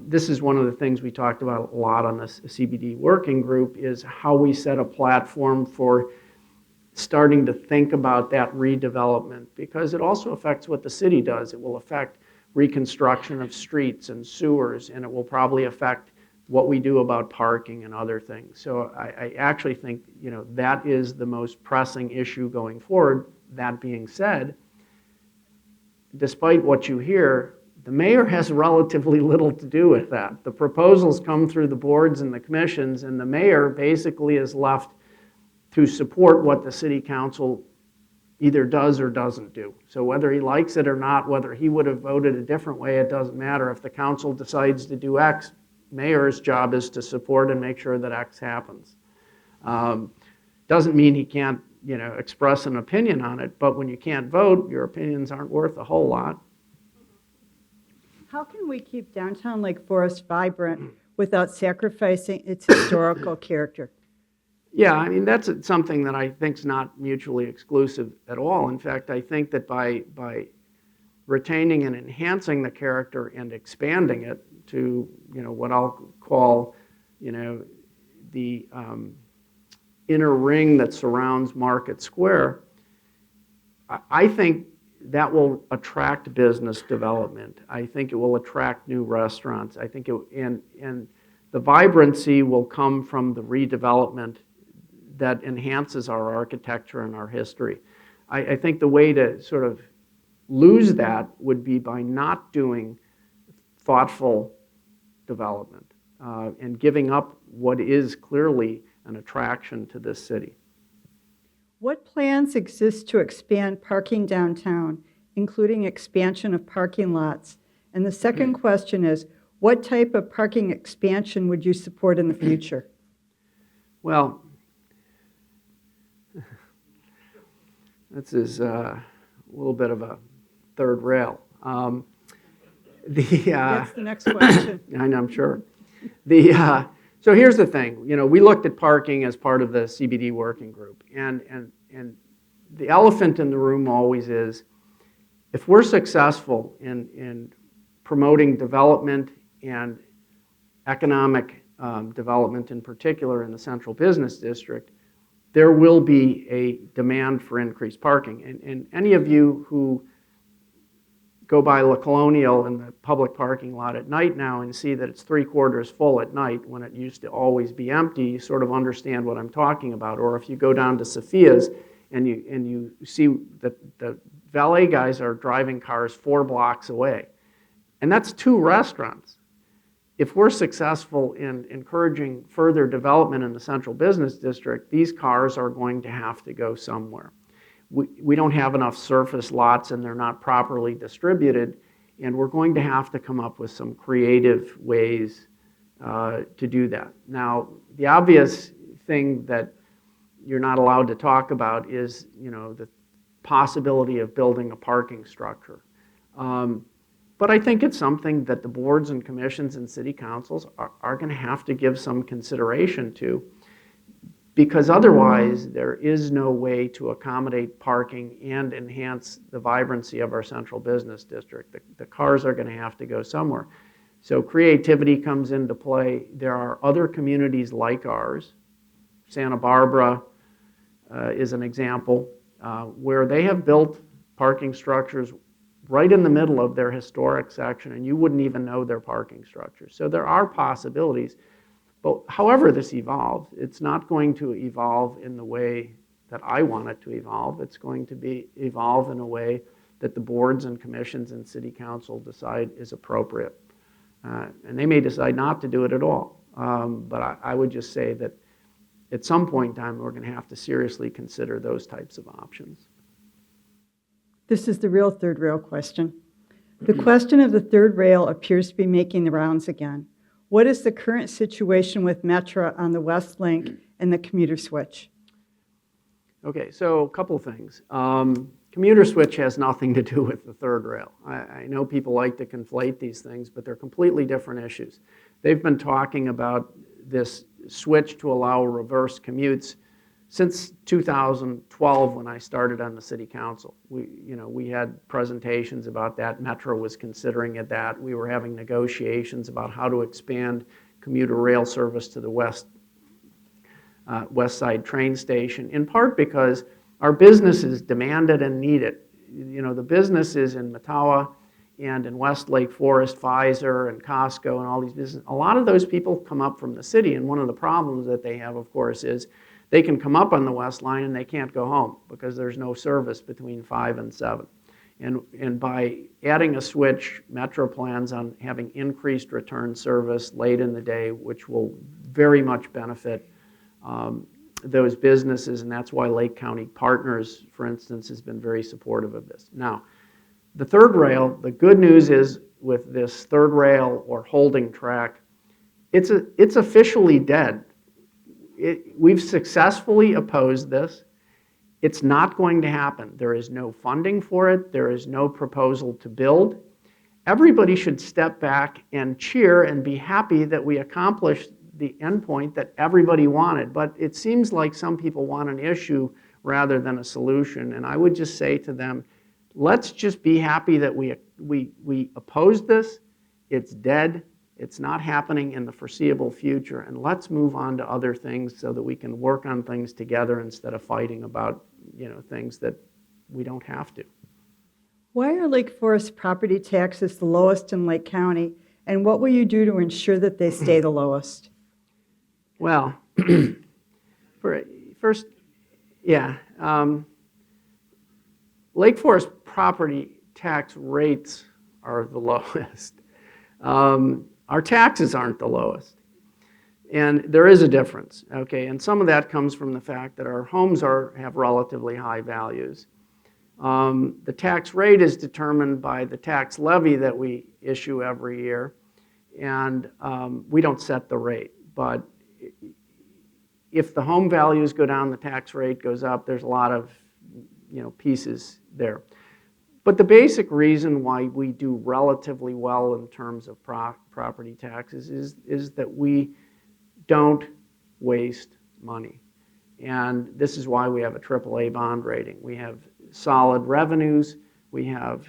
this is one of the things we talked about a lot on this CBD working group, is how we set a platform for starting to think about that redevelopment, because it also affects what the city does. It will affect reconstruction of streets and sewers, and it will probably affect what we do about parking and other things. So I actually think, you know, that is the most pressing issue going forward. That being said, despite what you hear, the mayor has relatively little to do with that. The proposals come through the boards and the commissions, and the mayor basically is left to support what the city council either does or doesn't do. So whether he likes it or not, whether he would have voted a different way, it doesn't matter. If the council decides to do X, mayor's job is to support and make sure that X happens. Doesn't mean he can't, you know, express an opinion on it, but when you can't vote, your opinions aren't worth a whole lot. How can we keep downtown Lake Forest vibrant without sacrificing its historical character? Yeah, I mean, that's something that I think is not mutually exclusive at all. In fact, I think that by retaining and enhancing the character and expanding it to, you know, what I'll call, you know, the inner ring that surrounds Market Square, I think that will attract business development. I think it will attract new restaurants. I think and the vibrancy will come from the redevelopment that enhances our architecture and our history. I think the way to sort of lose that would be by not doing thoughtful development and giving up what is clearly an attraction to this city. What plans exist to expand parking downtown, including expansion of parking lots? And the second question is, what type of parking expansion would you support in the future? Well, this is a little bit of a third rail. That's the next question. I'm sure. So here's the thing. You know, we looked at parking as part of the CBD working group, and the elephant in the room always is, if we're successful in promoting development and economic development in particular in the central business district, there will be a demand for increased parking. And any of you who go by La Colonial in the public parking lot at night now and see that it's 3/4 full at night when it used to always be empty, you sort of understand what I'm talking about. Or if you go down to Sophia's and you see that the valet guys are driving cars 4 blocks away. And that's 2 restaurants. If we're successful in encouraging further development in the central business district, these cars are going to have to go somewhere. We don't have enough surface lots and they're not properly distributed, and we're going to have to come up with some creative ways to do that. Now, the obvious thing that you're not allowed to talk about is, the possibility of building a parking structure. But I think it's something that the boards and commissions and city councils are going to have to give some consideration to, because otherwise there is no way to accommodate parking and enhance the vibrancy of our central business district. The cars are going to have to go somewhere. So creativity comes into play. There are other communities like ours. Santa Barbara is an example where they have built parking structures right in the middle of their historic section, and you wouldn't even know they're parking structures. So there are possibilities. But however this evolves, it's not going to evolve in the way that I want it to evolve. It's going to evolve in a way that the boards and commissions and city council decide is appropriate. And they may decide not to do it at all. But I would just say that at some point in time, we're going to have to seriously consider those types of options. This is the real third rail question. The question of the third rail appears to be making the rounds again. What is the current situation with Metra on the West Link and the commuter switch? Okay, so a couple things. Commuter switch has nothing to do with the third rail. I know people like to conflate these things, but they're completely different issues. They've been talking about this switch to allow reverse commutes since 2012 when I started on the city council. We had presentations about that. Metro was considering it that. We were having negotiations about how to expand commuter rail service to the West Side train station, in part because our businesses demand it and need it. The businesses in Mattawa and in West Lake Forest, Pfizer and Costco and all these businesses, a lot of those people come up from the city, and one of the problems that they have, of course, is they can come up on the West Line and they can't go home because there's no service between 5 and 7. And by adding a switch, Metro plans on having increased return service late in the day, which will very much benefit those businesses, and that's why Lake County Partners, for instance, has been very supportive of this. Now, the third rail, the good news is with this third rail or holding track, it's officially dead. We've successfully opposed this. It's not going to happen. There is no funding for it. There is no proposal to build. Everybody should step back and cheer and be happy that we accomplished the endpoint that everybody wanted. But it seems like some people want an issue rather than a solution. And I would just say to them, let's just be happy that we opposed this. It's dead. It's not happening in the foreseeable future, and let's move on to other things so that we can work on things together instead of fighting about things that we don't have to. Why are Lake Forest property taxes the lowest in Lake County, and what will you do to ensure that they stay the lowest? Well, first, Lake Forest property tax rates are the lowest. Our taxes aren't the lowest. And there is a difference, okay? And some of that comes from the fact that our homes have relatively high values. The tax rate is determined by the tax levy that we issue every year, and we don't set the rate. But if the home values go down, the tax rate goes up. There's a lot of pieces there. But the basic reason why we do relatively well in terms of property taxes is that we don't waste money. And this is why we have a AAA bond rating. We have solid revenues. We have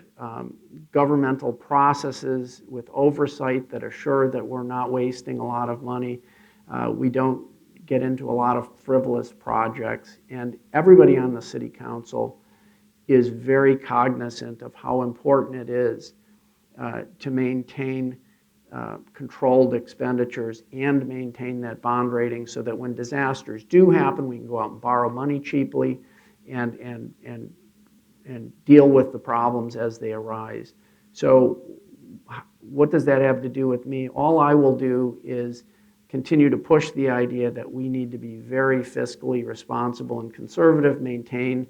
governmental processes with oversight that assure that we're not wasting a lot of money. We don't get into a lot of frivolous projects. And everybody on the city council is very cognizant of how important it is to maintain controlled expenditures and maintain that bond rating so that when disasters do happen, we can go out and borrow money cheaply and, and, and, and deal with the problems as they arise. So what does that have to do with me? All I will do is continue to push the idea that we need to be very fiscally responsible and conservative, maintain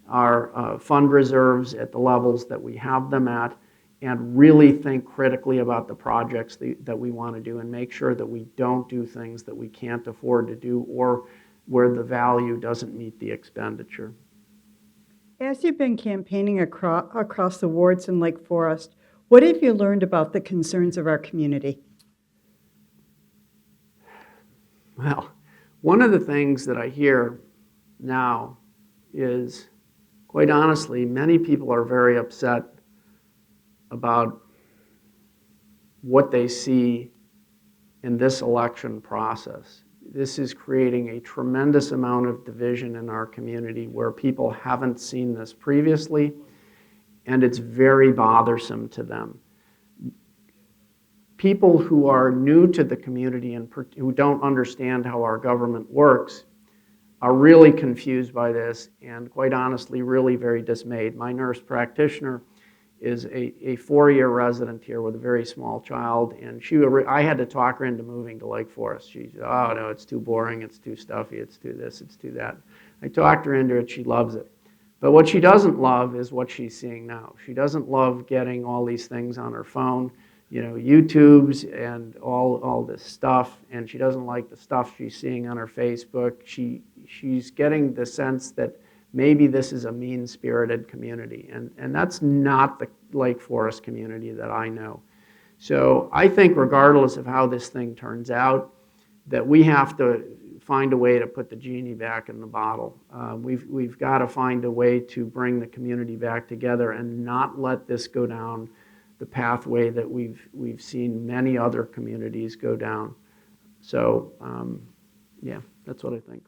our fund reserves at the levels that we have them at, and really think critically about the projects that we want to do, and make sure that we don't do things that we can't afford to do or where the value doesn't meet the expenditure. As you've been campaigning across the wards in Lake Forest, what have you learned about the concerns of our community? Well, one of the things that I hear now is, quite honestly, many people are very upset about what they see in this election process. This is creating a tremendous amount of division in our community where people haven't seen this previously, and it's very bothersome to them. People who are new to the community and who don't understand how our government works are really confused by this, and quite honestly, really very dismayed. My nurse practitioner is a 4-year resident here with a very small child, and I had to talk her into moving to Lake Forest. She said, oh no, it's too boring, it's too stuffy, it's too this, it's too that. I talked her into it, she loves it. But what she doesn't love is what she's seeing now. She doesn't love getting all these things on her phone, YouTubes and all this stuff, and she doesn't like the stuff she's seeing on her Facebook. She's getting the sense that maybe this is a mean-spirited community, and that's not the Lake Forest community that I know. So I think regardless of how this thing turns out, that we have to find a way to put the genie back in the bottle. We've got to find a way to bring the community back together and not let this go down the pathway that we've seen many other communities go down. So yeah, that's what I think.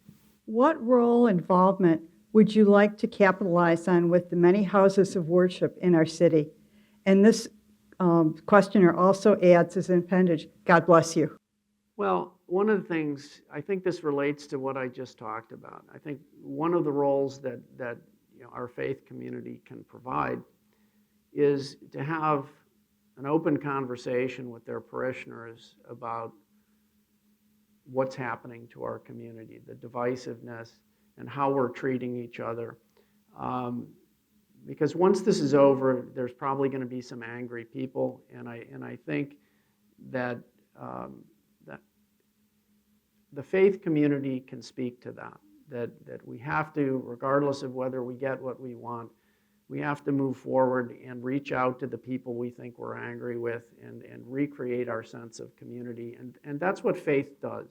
What role involvement would you like to capitalize on with the many houses of worship in our city? And this questioner also adds as an appendage, God bless you. Well, one of the things, I think this relates to what I just talked about. I think one of the roles that our faith community can provide is to have an open conversation with their parishioners about what's happening to our community, the divisiveness, and how we're treating each other. Because once this is over, there's probably going to be some angry people, and I think that that the faith community can speak to that we have to, regardless of whether we get what we want, we have to move forward and reach out to the people we think we're angry with and recreate our sense of community. And that's what faith does.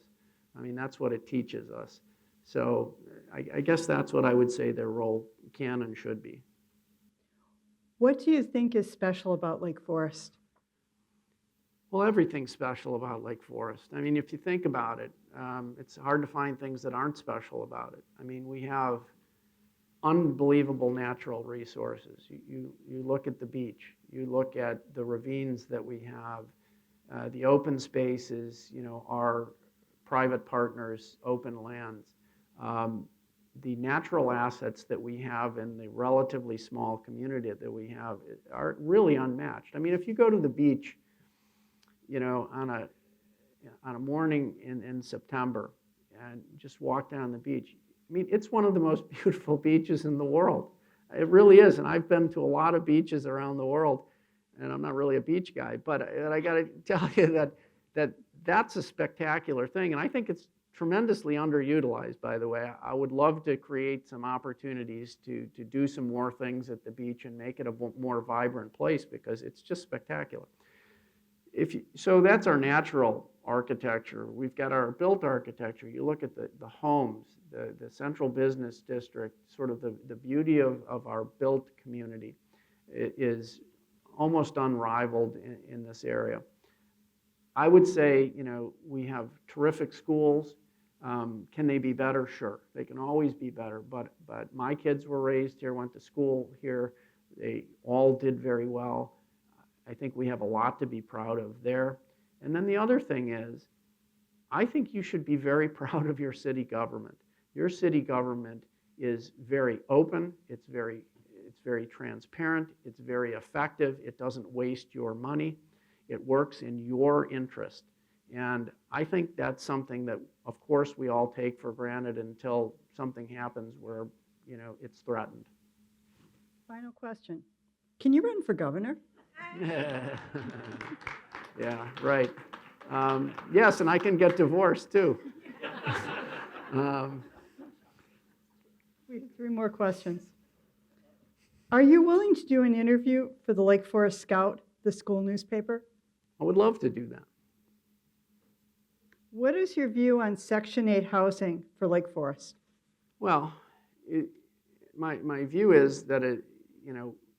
I mean, that's what it teaches us. So I guess that's what I would say their role can and should be. What do you think is special about Lake Forest? Well, everything's special about Lake Forest. I mean, if you think about it, it's hard to find things that aren't special about it. I mean, we have unbelievable natural resources. You look at the beach, you look at the ravines that we have, the open spaces, our private partners' open lands, the natural assets that we have in the relatively small community that we have are really unmatched. I mean, if you go to the beach, on a morning in September and just walk down the beach, I mean, it's one of the most beautiful beaches in the world. It really is, and I've been to a lot of beaches around the world, and I'm not really a beach guy, but I got to tell you that's a spectacular thing, and I think it's tremendously underutilized, by the way. I would love to create some opportunities to do some more things at the beach and make it a more vibrant place because it's just spectacular. So that's our natural architecture. We've got our built architecture. You look at the homes, the central business district, sort of the beauty of our built community is almost unrivaled in this area. I would say, we have terrific schools. Can they be better? Sure, they can always be better, but my kids were raised here, went to school here. They all did very well. I think we have a lot to be proud of there. And then the other thing is, I think you should be very proud of your city government. Your city government is very open, it's very transparent, it's very effective, it doesn't waste your money, it works in your interest. And I think that's something that, of course, we all take for granted until something happens where, it's threatened. Final question. Can you run for governor? Yeah, right. Yes, and I can get divorced too. We have 3 more questions. Are you willing to do an interview for the Lake Forest Scout, the school newspaper? I would love to do that. What is your view on Section 8 housing for Lake Forest? Well, my view is that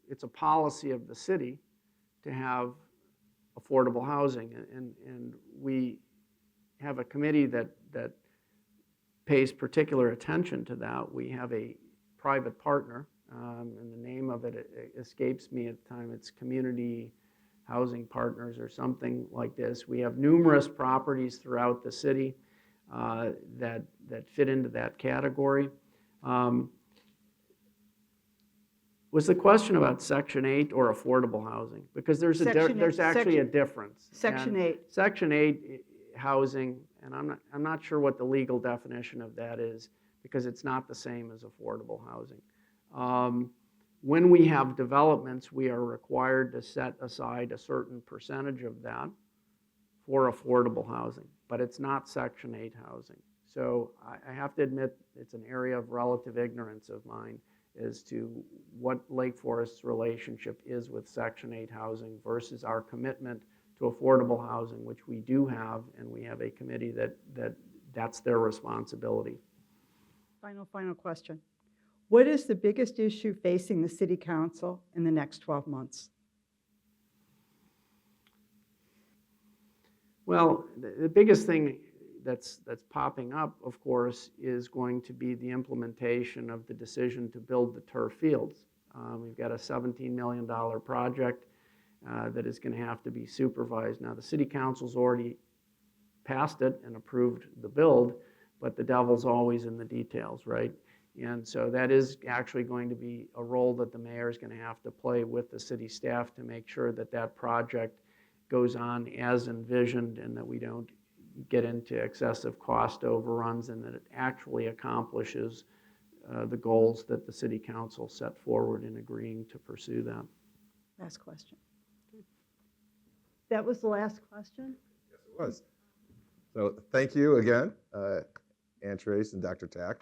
it's a policy of the city to have affordable housing, and we have a committee that pays particular attention to that. We have a private partner, and the name of it escapes me at the time. It's Community Housing Partners or something like this. We have numerous properties throughout the city that fit into that category. Was the question about Section 8 or affordable housing? Because there's actually a difference. Section 8. Section 8 housing, and I'm not sure what the legal definition of that is, because it's not the same as affordable housing. When we have developments, we are required to set aside a certain percentage of that for affordable housing, but it's not Section 8 housing. So I have to admit it's an area of relative ignorance of mine as to what Lake Forest's relationship is with Section 8 housing versus our commitment to affordable housing, which we do have, and we have a committee that's their responsibility. Final question. What is the biggest issue facing the City Council in the next 12 months? Well, the biggest thing that's popping up, of course, is going to be the implementation of the decision to build the turf fields. We've got a $17 million project that is going to have to be supervised. Now, the City Council's already passed it and approved the build, but the devil's always in the details, right? And so that is actually going to be a role that the mayor is going to have to play with the city staff to make sure that that project goes on as envisioned and that we don't get into excessive cost overruns and that it actually accomplishes the goals that the City Council set forward in agreeing to pursue that. Last question. That was the last question? Yes, it was. So thank you again, Ann Trace and Dr. Tack.